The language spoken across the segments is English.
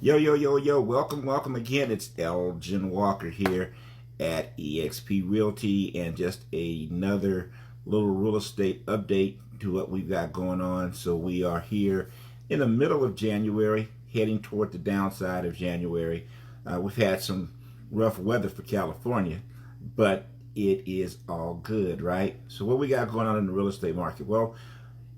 Yo, yo, yo, yo, welcome again. It's Elgin Walker here at eXp Realty, and just another little real estate update to what we've got going on. So we are here in the middle of January, heading toward the downside of January. We've had some rough weather for California, but it is all good, right? So what we got going on in the real estate market? Well,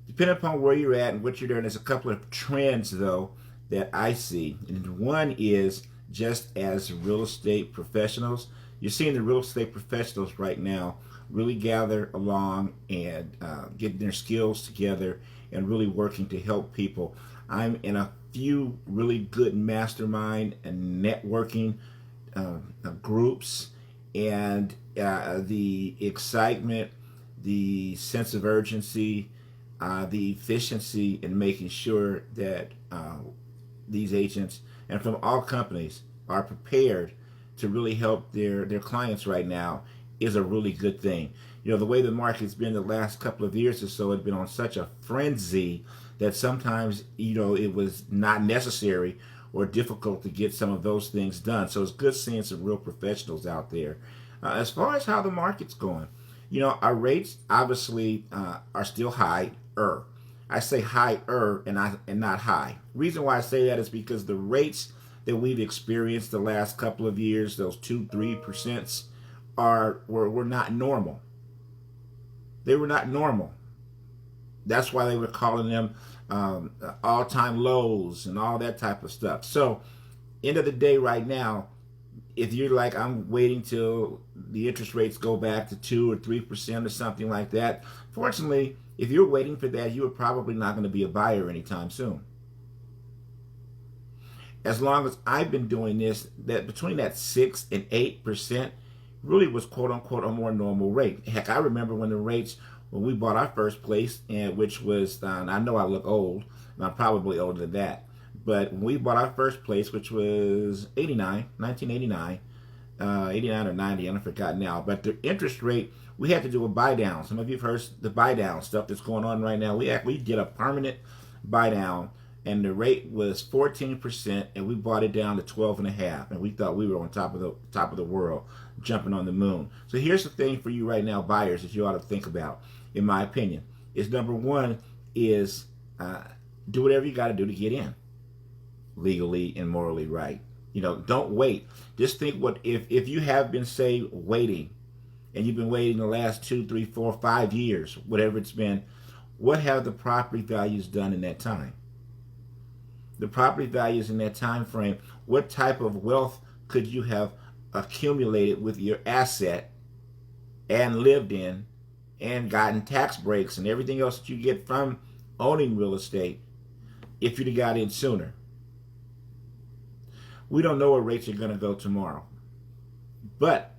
depending upon where you're at and what you're doing, there's a couple of trends though that I see. And one is, just as real estate professionals, you're seeing the real estate professionals right now really gather along and getting their skills together and really working to help people. I'm in a few really good mastermind and networking groups, and the excitement, the sense of urgency, the efficiency in making sure that these agents and from all companies are prepared to really help their clients right now is a really good thing. You know, the way the market's been the last couple of years or so, it's been on such a frenzy that sometimes, you know, it was not necessary or difficult to get some of those things done. So it's good seeing some real professionals out there. As far as how the market's going, you know, our rates obviously are still higher. I say higher and not high. Reason why I say that is because the rates that we've experienced the last couple of years, those 2-3%, were not normal. They were not normal. That's why they were calling them all-time lows and all that type of stuff. So, end of the day, right now, if you're like, I'm waiting till the interest rates go back to 2 or 3% or something like that, fortunately, if you're waiting for that, you are probably not going to be a buyer anytime soon. As long as I've been doing this, that between that 6 and 8% really was quote unquote a more normal rate. Heck, I remember when we bought our first place, and which was, I know I look old, and I'm probably older than that, but when we bought our first place, which was 1989, 89 or 90, I forgot now, but the interest rate, we had to do a buy down. Some of you have heard the buy down stuff that's going on right now. We did a permanent buy down, and the rate was 14%, and we bought it down to 12.5, and we thought we were on top of the world, jumping on the moon. So here's the thing for you right now, buyers, that you ought to think about, in my opinion, is number one is do whatever you got to do to get in, legally and morally right. You know, don't wait. Just think, what if you have been, say, waiting, and you've been waiting the last 2, 3, 4, 5 years, whatever it's been, what have the property values done in that time? The property values in that time frame, what type of wealth could you have accumulated with your asset and lived in and gotten tax breaks and everything else that you get from owning real estate if you'd have got in sooner? We don't know where rates are going to go tomorrow, but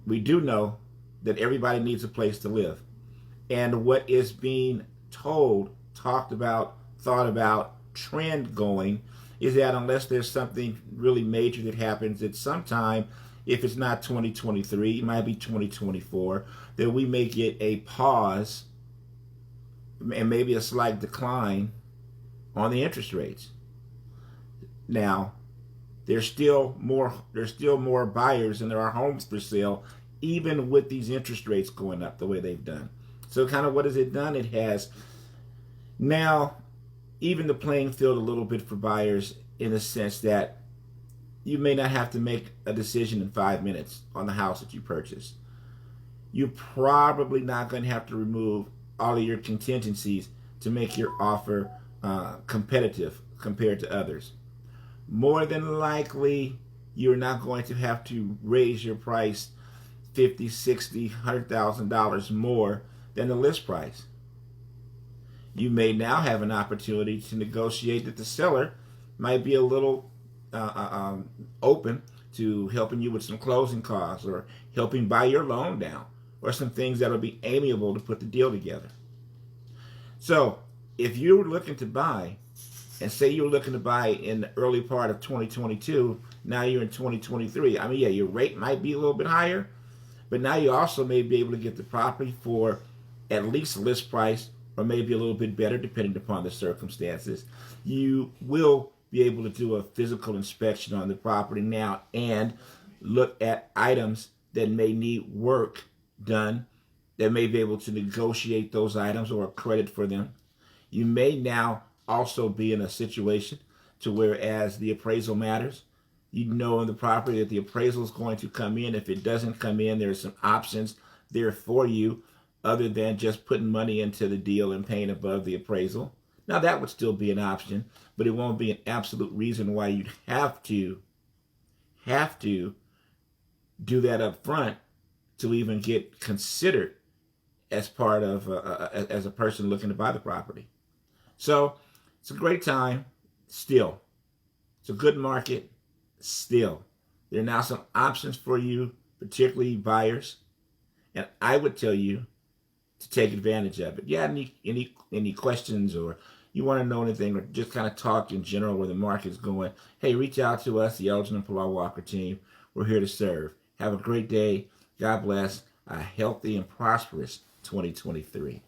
we do know that everybody needs a place to live. And what is being told, talked about, thought about, trend going, is that unless there's something really major that happens at some time, if it's not 2023, it might be 2024, that we may get a pause and maybe a slight decline on the interest rates. Now, there's still more buyers, and there are homes for sale, even with these interest rates going up the way they've done. So kind of what has it done? It has now even the playing field a little bit for buyers, in the sense that you may not have to make a decision in 5 minutes on the house that you purchase. You're probably not going to have to remove all of your contingencies to make your offer competitive compared to others. More than likely, you're not going to have to raise your price $50, $60, $100,000 more than the list price. You may now have an opportunity to negotiate that the seller might be a little open to helping you with some closing costs, or helping buy your loan down, or some things that'll be amiable to put the deal together. So if you're looking to buy, and say you're looking to buy in the early part of 2022, now you're in 2023. I mean, yeah, your rate might be a little bit higher, but now you also may be able to get the property for at least list price, or maybe a little bit better, depending upon the circumstances. You will be able to do a physical inspection on the property now and look at items that may need work done, that may be able to negotiate those items or credit for them. You may now also be in a situation to where, as the appraisal matters, you know in the property that the appraisal is going to come in. If it doesn't come in, there's some options there for you other than just putting money into the deal and paying above the appraisal. Now that would still be an option, but it won't be an absolute reason why you'd have to do that up front to even get considered as part of as a person looking to buy the property. So it's a great time still. It's a good market still. There are now some options for you, particularly buyers, and I would tell you to take advantage of it. Yeah, any questions, or you want to know anything, or just kind of talk in general where the market's going, hey, reach out to us, the Elgin and Pilar Walker team. We're here to serve. Have a great day. God bless. A healthy and prosperous 2023.